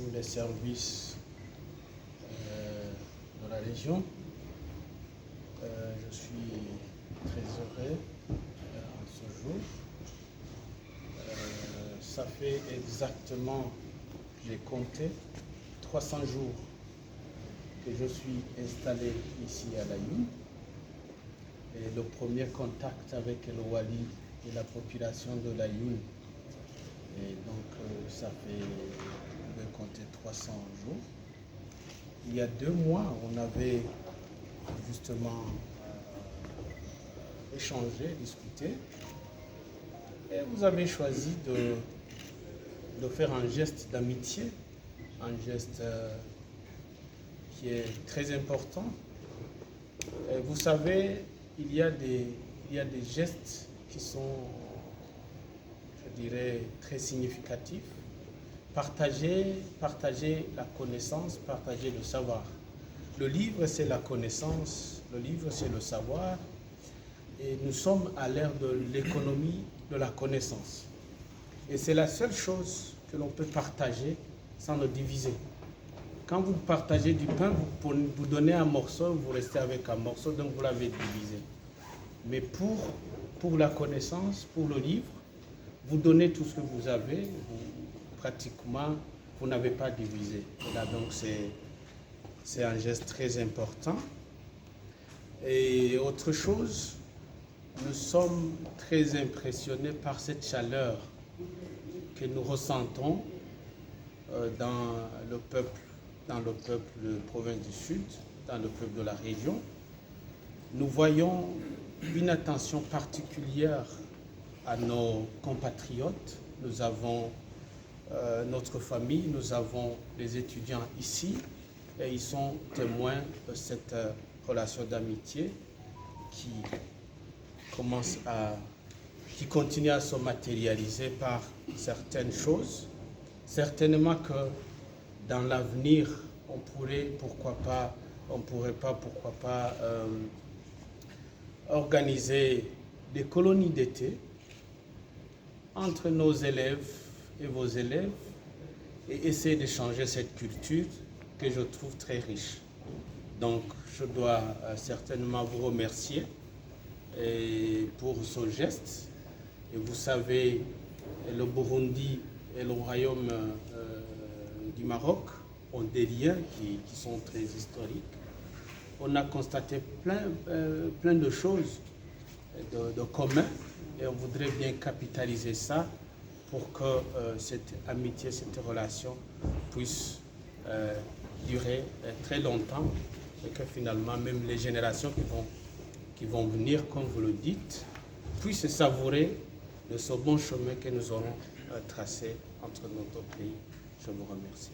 tous les services de la région. Je suis très heureux en ce jour. Ça fait exactement, j'ai compté, 300 jours que je suis installé ici à Layoum. Et le premier contact avec le Wali et la population de Layoum. Et donc ça fait, je vais compter 300 jours. Il y a 2 mois, on avait justement échangé, discuté. Et vous avez choisi de faire un geste d'amitié, un geste qui est très important. Et vous savez, il y a des gestes qui sont, je dirais, très significatifs. Partager la connaissance, partager le savoir. Le livre, c'est la connaissance, le livre, c'est le savoir. Et nous sommes à l'ère de l'économie de la connaissance. Et c'est la seule chose que l'on peut partager sans le diviser. Quand vous partagez du pain, vous donnez un morceau, vous restez avec un morceau, donc vous l'avez divisé. Mais pour la connaissance, pour le livre, vous donnez tout ce que vous avez, pratiquement, vous n'avez pas divisé. Et là, donc, c'est un geste très important. Et autre chose, nous sommes très impressionnés par cette chaleur que nous ressentons dans le peuple de province du Sud, dans le peuple de la région. Nous voyons une attention particulière à nos compatriotes. Nous avons notre famille, nous avons les étudiants ici et ils sont témoins de cette relation d'amitié qui continue à se matérialiser par certaines choses. Certainement que dans l'avenir, on pourrait pas organiser des colonies d'été entre nos élèves et vos élèves et essayer de changer cette culture que je trouve très riche. Donc, je dois certainement vous remercier pour ce geste. Et vous savez, le Burundi et le Royaume du Maroc ont des liens qui sont très historiques. On a constaté plein de choses de commun et on voudrait bien capitaliser ça pour que cette amitié, cette relation puisse durer très longtemps et que finalement même les générations qui vont venir, comme vous le dites, puissent savourer de ce bon chemin que nous aurons tracé entre nos deux pays. Je vous remercie.